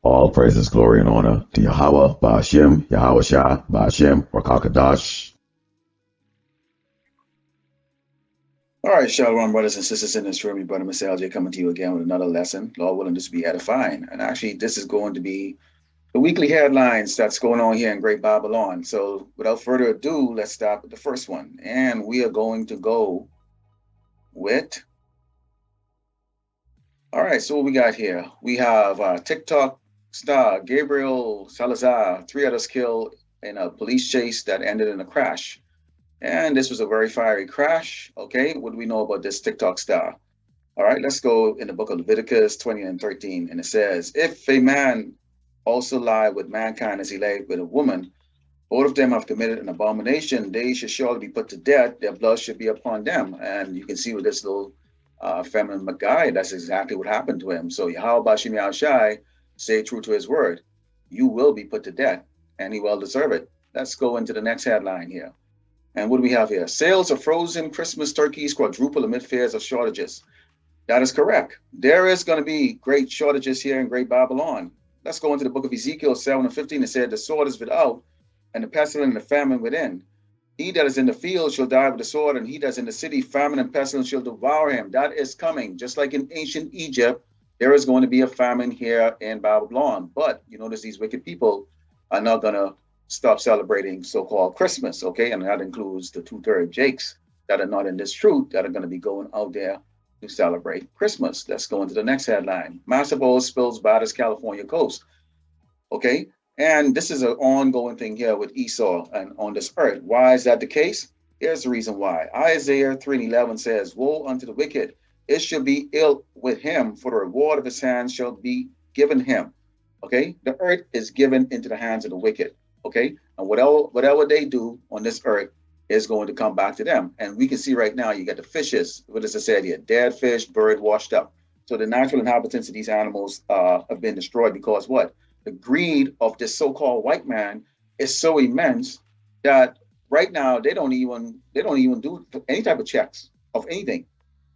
All praises, glory, and honor to Yahweh, Ba'ashem, Yahawashi, Ba'ashem, Rakakadash. All right, Shalom, brothers and sisters in this room. Your brother Mr. LJ coming to you again with another lesson. Lord willing, this will be edifying. And actually, this is going to be the weekly headlines that's going on here in Great Babylon. So without further ado, let's start with the first one. And we are going to go with, all right, so what we got here? We have TikTok star Gabriel Salazar, three others killed in a police chase that ended in a crash. And this was a very fiery crash. Okay, what do we know about this TikTok star? All right, let's go in the book of Leviticus 20 and 13. And it says, if a man also lie with mankind as he lay with a woman, both of them have committed an abomination, they should surely be put to death. Their blood should be upon them. And you can see with this little feminine guy, that's exactly what happened to him. So Yahweh Shimi Shai say true to his word. You will be put to death, and he well deserve it. Let's go into the next headline here. And what do we have here? Sales of frozen Christmas turkeys quadruple amid fears of shortages. That is correct. There is going to be great shortages here in Great Babylon. Let's go into the book of Ezekiel 7 and 15. It said, the sword is without, and the pestilence and the famine within. He that is in the field shall die with the sword, and he that is in the city, famine and pestilence shall devour him. That is coming. Just like in ancient Egypt, there is going to be a famine here in Babylon. But you notice these wicked people are not going to stop celebrating so-called Christmas, okay? And that includes the two-third Jakes that are not in this truth that are going to be going out there to celebrate Christmas. Let's go into the next headline. Massive oil spills batters California coast. Okay. And this is an ongoing thing here with Esau and on this earth. Why is that the case? Here's the reason why. Isaiah 3 and 11 says, woe unto the wicked. It shall be ill with him, for the reward of his hands shall be given him. Okay. The earth is given into the hands of the wicked. Okay. And whatever they do on this earth is going to come back to them. And we can see right now, you got the fishes. What does it say here? Dead fish, bird washed up. So the natural inhabitants of these animals have been destroyed because what? The greed of this so-called white man is so immense that right now they don't even do any type of checks of anything.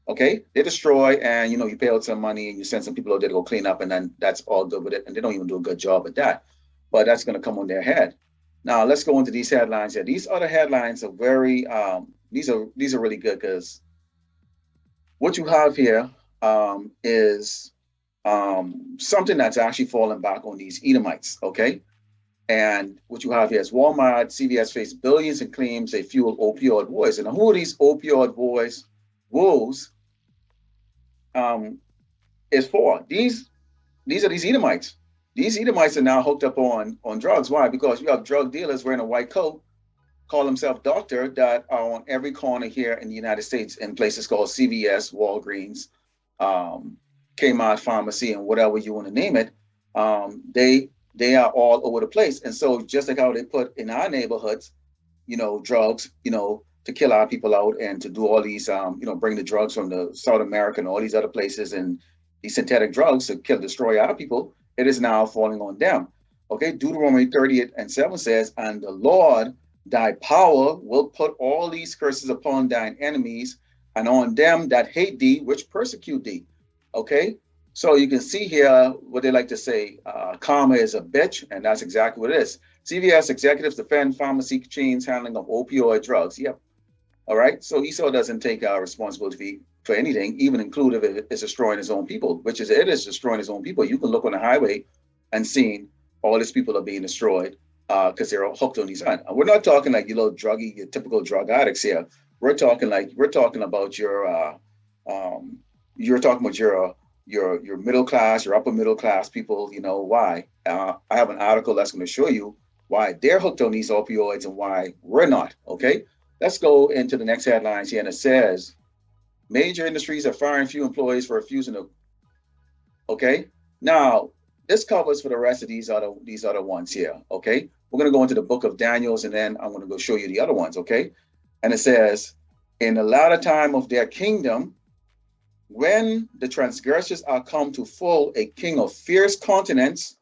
Okay, they destroy, and you pay out some money and you send some people out there to go clean up, and then that's all good with it. And they don't even do a good job at that. But that's going to come on their head. Now let's go into these headlines here. These other headlines are very these are really good because what you have here is something that's actually falling back on these Edomites. Okay, and what you have here is Walmart, CVS face billions in claims they fuel opioid wars. And who are these opioid wars? Wolves um, is for these are these Edomites. These Edomites are now hooked up on drugs. Why? Because you have drug dealers wearing a white coat, call themselves doctor, that are on every corner here in the United States in places called CVS, Walgreens, um, Kmart Pharmacy, and whatever you want to name it. They are all over the place. And so just like how they put in our neighborhoods, drugs, to kill our people out and to do all these, bring the drugs from the South America and all these other places and these synthetic drugs to kill, destroy our people, it is now falling on them. Okay, Deuteronomy 30 and 7 says, and the Lord, thy power, will put all these curses upon thine enemies and on them that hate thee, which persecute thee. Okay, so you can see here what they like to say, karma is a bitch, and that's exactly what it is. CVS executives defend pharmacy chains handling of opioid drugs. Yep. All right. So Esau doesn't take responsibility for anything, even include if it's destroying his own people, which is it is destroying his own people. You can look on the highway and see all these people are being destroyed because they're all hooked on these. And we're not talking like druggy, your typical drug addicts here. We're talking about you're talking about your middle class, your upper middle class people. You know why? I have an article that's going to show you why they're hooked on these opioids and why we're not. Okay, let's go into the next headlines here, and it says major industries are firing few employees for refusing to. Okay, now this covers for the rest of these other ones here. Okay, we're going to go into the book of Daniel's, and then I'm going to go show you the other ones. Okay, and it says, in the latter time of their kingdom, when the transgressors are come to full, a king of fierce countenance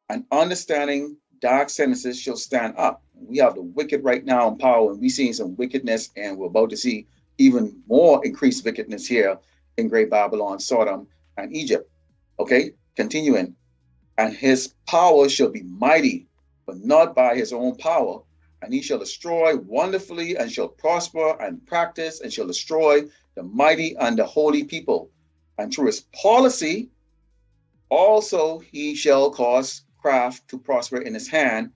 and understanding dark sentences shall stand up. We have the wicked right now in power, and we're seeing some wickedness, and we're about to see even more increased wickedness here in Great Babylon, Sodom, and Egypt. Okay, continuing. And his power shall be mighty, but not by his own power. And he shall destroy wonderfully, and shall prosper and practice, and shall destroy the mighty and the holy people. And through his policy, also he shall cause craft to prosper in his hand,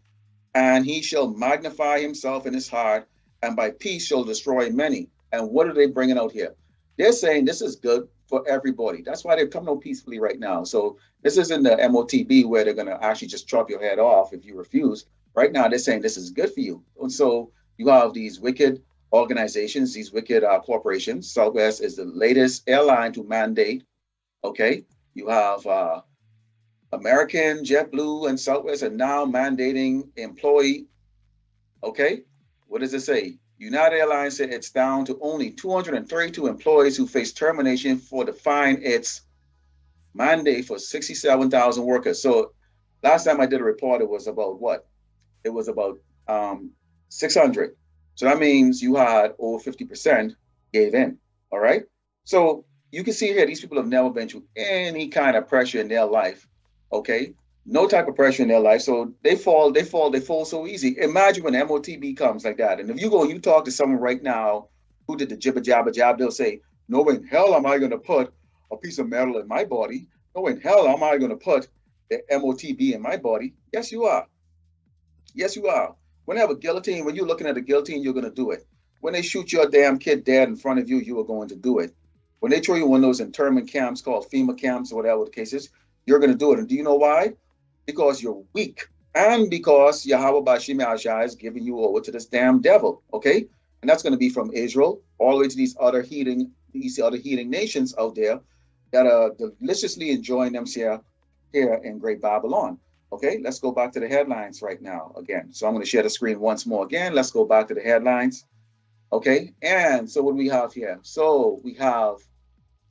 and he shall magnify himself in his heart, and by peace shall destroy many. And what are they bringing out here? They're saying this is good for everybody. That's why they're coming out peacefully right now. So this isn't the MOTB where they're going to actually just chop your head off if you refuse. Right now, they're saying this is good for you. And so you have these wicked organizations, these wicked corporations. Southwest is the latest airline to mandate. Okay, you have American, JetBlue, and Southwest are now mandating employee. Okay, what does it say? United Airlines said it's down to only 232 employees who face termination for defying its mandate for 67,000 workers. So last time I did a report, it was about what? It was about 600. So that means you had over 50% gave in. All right. So you can see here, these people have never been through any kind of pressure in their life. Okay. No type of pressure in their life. So they fall so easy. Imagine when MOTB comes like that. And if you go and you talk to someone right now who did the jibber jabber jab, they'll say, no in hell am I going to put a piece of metal in my body. No in hell am I going to put the MOTB in my body. Yes, you are. Yes, you are. When they have a guillotine, when you're looking at a guillotine, you're going to do it. When they shoot your damn kid dead in front of you, you are going to do it. When they throw you in one of those internment camps called FEMA camps or whatever the case is, you're going to do it. And do you know why? Because you're weak. And because Yahawashi is giving you over to this damn devil. Okay? And that's going to be from Israel all the way to these other heating nations out there that are deliciously enjoying themselves here in Great Babylon. Okay, let's go back to the headlines right now again. So I'm going to share the screen once more again. Let's go back to the headlines. Okay, and so what do we have here? So we have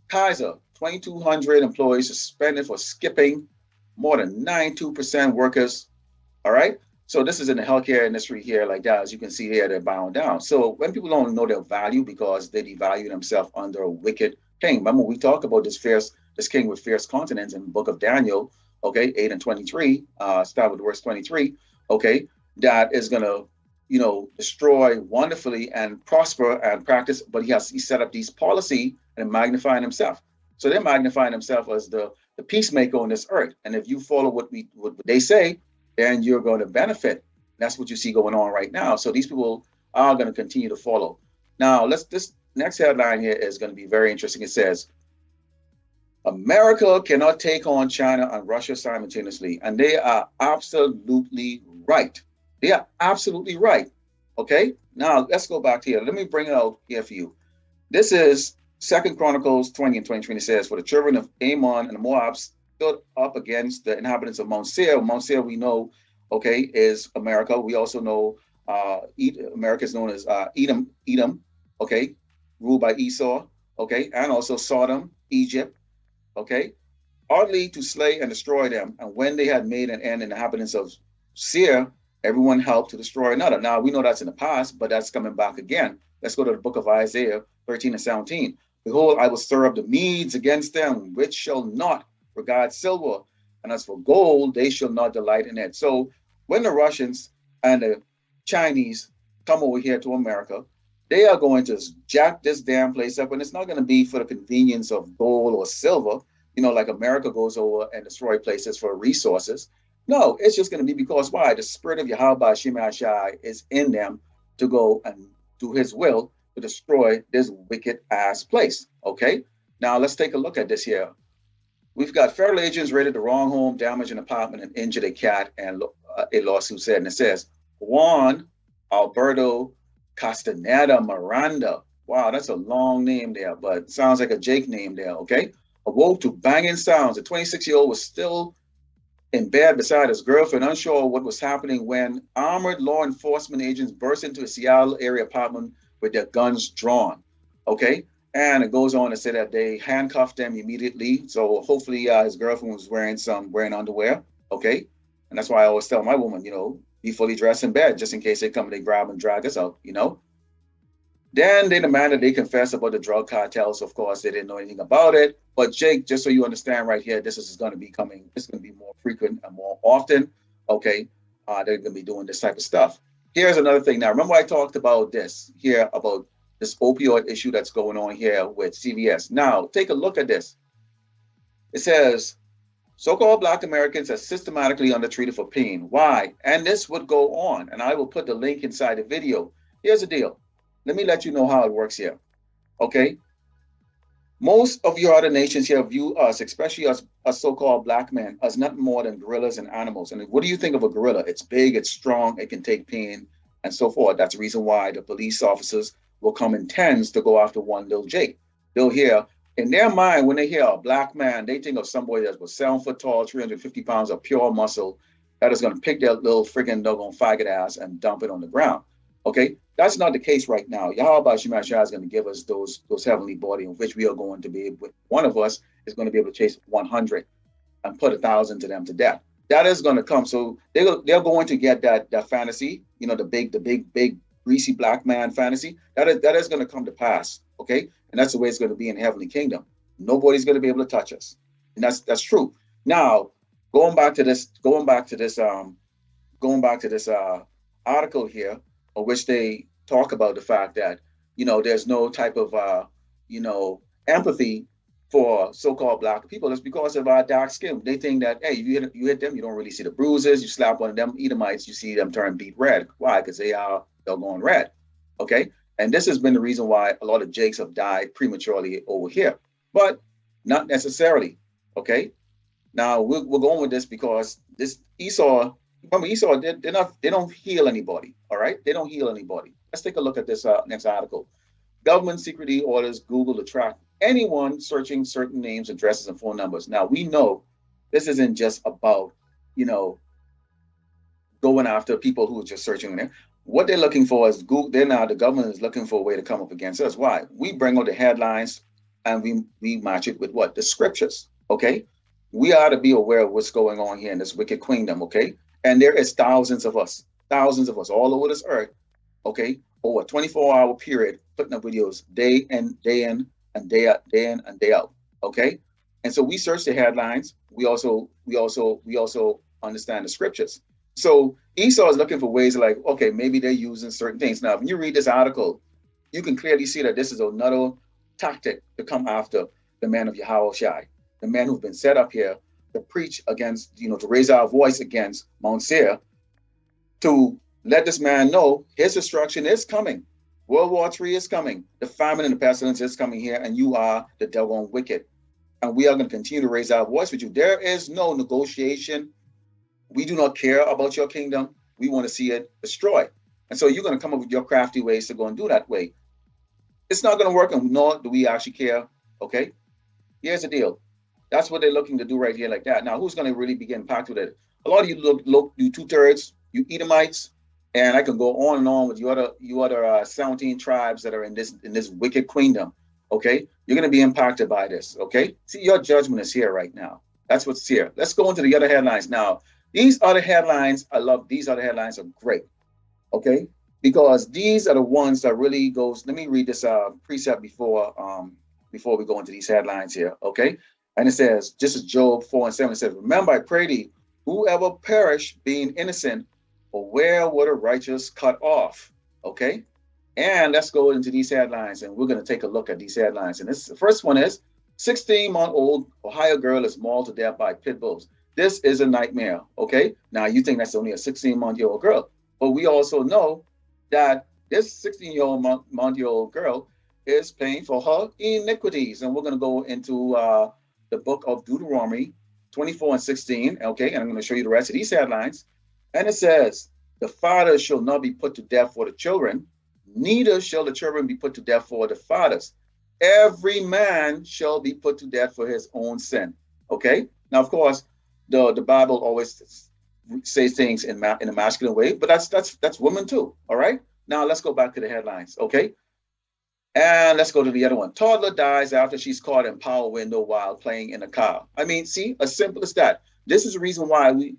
Kaiser, 2,200 employees suspended for skipping, more than 92% workers. All right, so this is in the healthcare industry here, like that. As you can see here, they're bound down. So when people don't know their value because they devalue themselves under a wicked king. Remember, we talked about this king with fierce countenance in the book of Daniel. Okay, 8 and 23, start with verse 23. Okay, that is going to, destroy wonderfully and prosper and practice, but he set up these policy and magnifying himself. So they're magnifying themselves as the peacemaker on this earth. And if you follow what they say, then you're going to benefit. That's what you see going on right now. So these people are going to continue to follow. Now, this next headline here is going to be very interesting. It says, America cannot take on China and Russia simultaneously. And they are absolutely right. They are absolutely right. Okay. Now let's go back here. Let me bring it out here for you. This is Second Chronicles 20 and 20 says, for the children of Ammon and the Moabs stood up against the inhabitants of Mount Seir. Mount Seir, we know, okay, is America. We also know America is known as Edom, okay, ruled by Esau, okay, and also Sodom, Egypt, okay, utterly to slay and destroy them. And when they had made an end in the inhabitants of Seir, everyone helped to destroy another. Now, we know that's in the past, but that's coming back again. Let's go to the book of Isaiah 13 and 17. Behold, I will stir up the Medes against them, which shall not regard silver. And as for gold, they shall not delight in it. So when the Russians and the Chinese come over here to America, they are going to jack this damn place up. And it's not going to be for the convenience of gold or silver, like America goes over and destroy places for resources. No, it's just going to be because why? The spirit of Yahawashi is in them to go and do his will to destroy this wicked ass place. Okay. Now let's take a look at this here. We've got federal agents raided the wrong home, damaged an apartment, and injured a cat, and a lawsuit said, and it says, Juan Alberto Castaneda Miranda. Wow, that's a long name there, but sounds like a Jake name there, okay? Awoke to banging sounds. The 26-year-old was still in bed beside his girlfriend, unsure what was happening when armored law enforcement agents burst into a Seattle area apartment with their guns drawn, okay? And it goes on to say that they handcuffed them immediately. So hopefully his girlfriend was wearing underwear, okay? And that's why I always tell my woman, be fully dressed in bed just in case they come and they grab and drag us out, Then they demanded they confess about the drug cartels. Of course, they didn't know anything about it. But Jake, just so you understand right here, this is going to be coming. This is going to be more frequent and more often. Okay, they're going to be doing this type of stuff. Here's another thing. Now, remember I talked about this here about this opioid issue that's going on here with CVS. Now, take a look at this. It says so-called Black Americans are systematically undertreated for pain. Why? And this would go on, and I will put the link inside the video. Here's the deal. Let me let you know how it works here. Okay? Most of your other nations here view us, especially us so-called Black men, as nothing more than gorillas and animals. And what do you think of a gorilla? It's big, it's strong, it can take pain, and so forth. That's the reason why the police officers will come in tens to go after one little Jake. They'll hear, in their mind, when they hear a Black man, they think of somebody that was 7 foot tall, 350 pounds of pure muscle that is going to pick their little freaking doggone faggot ass and dump it on the ground. Okay, that's not the case right now. Yahawashi is going to give us those heavenly body in which we are going to be able, one of us is going to be able to chase 100 and put 1,000 to them to death. That is going to come. So they're going to get that fantasy, the big greasy Black man fantasy. That is going to come to pass. Okay, and that's the way it's going to be in the heavenly kingdom. Nobody's going to be able to touch us, and that's true. Now, going back to this article here, of which they talk about the fact that there's no type of empathy for so-called Black people. It's because of our dark skin. They think that, hey, you hit them, you don't really see the bruises. You slap one of them Edomites, you see them turn beet red. Why? Because they're going red. Okay, and this has been the reason why a lot of Jakes have died prematurely over here, but not necessarily. Okay, now we're going with this because this Esau. Remember, Esau, they don't heal anybody. All right, they don't heal anybody. Let's take a look at this next article. Government secretly orders Google to track anyone searching certain names, addresses, and phone numbers. Now we know this isn't just about going after people who are just searching there. What they're looking for is Google. The government is looking for a way to come up against us. Why? We bring out the headlines and we match it with what? The scriptures. Okay, we ought to be aware of what's going on here in this wicked kingdom. Okay, and there is thousands of us all over this earth, okay, over a 24-hour period, putting up videos day in and day out, day in and day out. Okay. And so we search the headlines. We also understand the scriptures. So Esau is looking for ways like, okay, maybe they're using certain things. Now, when you read this article, you can clearly see that this is another tactic to come after the man of Yahawashi, the man who's been set up here to preach against, to raise our voice against Mount Seir, to let this man know his destruction is coming. World War III is coming. The famine and the pestilence is coming here, and you are the doggone wicked. And we are going to continue to raise our voice with you. There is no negotiation. We do not care about your kingdom. We want to see it destroyed. And so you're going to come up with your crafty ways to go and do that way. It's not going to work, and nor do we actually care. Okay? Here's the deal. That's what they're looking to do right here like that. Now, who's going to really be impacted with it? A lot of you look you 2/3, you Edomites, and I can go on and on with you other 17 tribes that are in this wicked kingdom. Okay, you're going to be impacted by this. Okay, see, your judgment is here right now. That's what's here. Let's go into the other headlines now. These other headlines, I love. These other headlines are great. Okay, because these are the ones that really goes. Let me read this precept before we go into these headlines here. Okay, and it says, just as Job 4:7 says, remember, I pray thee, whoever perish being innocent, or where were the righteous cut off? Okay. And let's go into these headlines, and we're going to take a look at these headlines. And the first one is 16-month-old Ohio girl is mauled to death by pit bulls. This is a nightmare. Okay. Now you think that's only a 16-month-old girl, but we also know that this 16-month-old girl is paying for her iniquities. And we're going to go into the book of Deuteronomy 24:16. Okay. And I'm going to show you the rest of these headlines. And it says, the father shall not be put to death for the children, neither shall the children be put to death for the fathers. Every man shall be put to death for his own sin. Okay. Now, of course, the Bible always says things in a masculine way, but that's women too. All right. Now let's go back to the headlines. Okay. And let's go to the other one. Toddler dies after she's caught in power window while playing in a car. I mean, see, as simple as that. This is the reason why we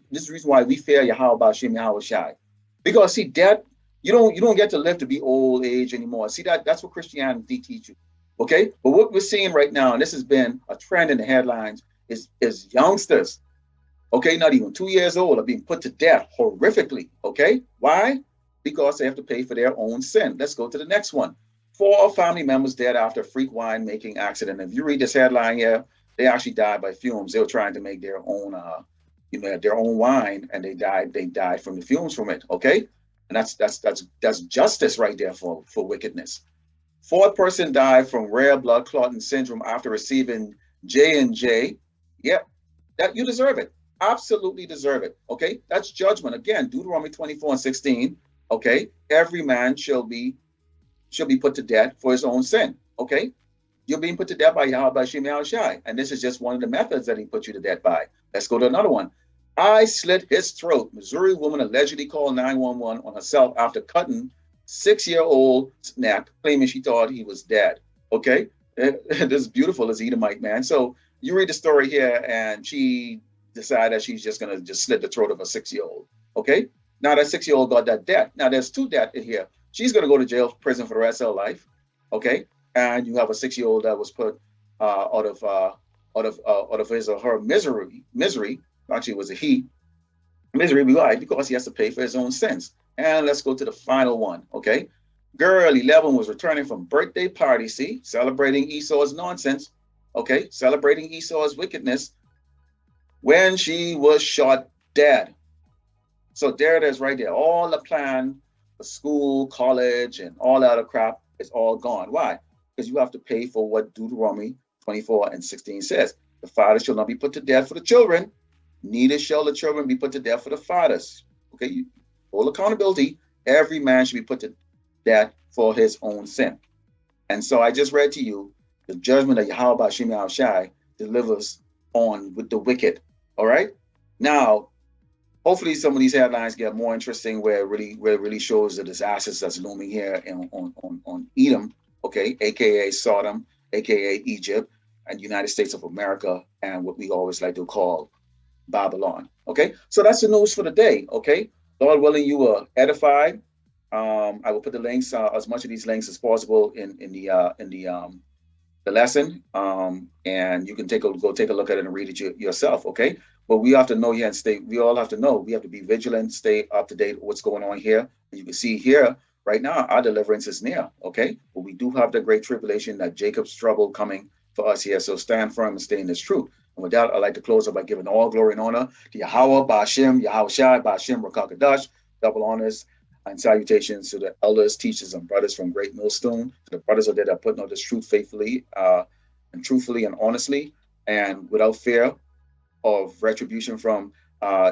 fear Yahawashi, because see, death You don't get to live to be old age anymore. See, that's what Christianity teach you. Okay? But what we're seeing right now, and this has been a trend in the headlines, is youngsters, okay, not even 2 years old, are being put to death horrifically. Okay? Why? Because they have to pay for their own sin. Let's go to the next one. 4 family members dead after a freak wine making accident. If you read this headline here, they actually died by fumes. They were trying to make their own their own wine, and they died from the fumes from it. Okay? And that's justice right there for wickedness. Fourth person died from rare blood clotting syndrome after receiving J&J. Yep, that you deserve it. Absolutely deserve it. Okay, that's judgment. Again, Deuteronomy 24:16. Okay, every man shall be put to death for his own sin. Okay, you're being put to death by Yahawashi Yahawashi, and this is just one of the methods that he put you to death by. Let's go to another one. I slit his throat. Missouri woman allegedly called 911 on herself after cutting 6-year-old's neck, claiming she thought he was dead. Okay, this is beautiful as Edomite man. So you read the story here, and she decided that she's just gonna just slit the throat of a 6-year-old. Okay, now that 6-year-old got that death. Now there's two deaths in here. She's gonna go to jail, prison for the rest of her life. Okay, and you have a 6-year-old that was put out of his or her misery. Actually, it was a he misery. Why? Because he has to pay for his own sins. And let's go to the final one. Okay, girl 11 was returning from birthday party. See, celebrating Esau's nonsense. Okay, celebrating Esau's wickedness when she was shot dead. So there it is right there. All the plan for school, college, and all that other crap is all gone. Why? Because you have to pay for what Deuteronomy 24:16 says. The father shall not be put to death for the children, neither shall the children be put to death for the fathers. Okay, full accountability. Every man should be put to death for his own sin. And so I just read to you the judgment that Yahweh Shimei Shai delivers on with the wicked. All right. Now, hopefully, some of these headlines get more interesting, where it really shows the disasters that's looming here on Edom, okay, aka Sodom, aka Egypt, and United States of America, and what we always like to call Babylon. Okay, so that's the news for the day. Okay, Lord willing, you were edified. I will put the links, as much of these links as possible, in the lesson, and you can go take a look at it and read it yourself. Okay, but we have to know here and stay. We all have to know. We have to be vigilant, stay up to date with what's going on here. You can see here right now, our deliverance is near. Okay, but we do have the great tribulation, that Jacob's trouble coming for us here. So stand firm and stay in this truth. And with that, I'd like to close up by giving all glory and honor to Yahweh, Ba'ashem, Yahawashi, Ba'ashem, Rakakadash, double honors and salutations to the elders, teachers, and brothers from Great Millstone, to the brothers out there that are putting out this truth faithfully and truthfully and honestly and without fear of retribution from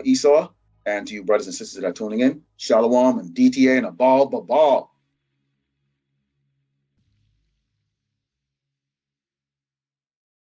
Esau. And to you brothers and sisters that are tuning in, Shalom and DTA and a ball.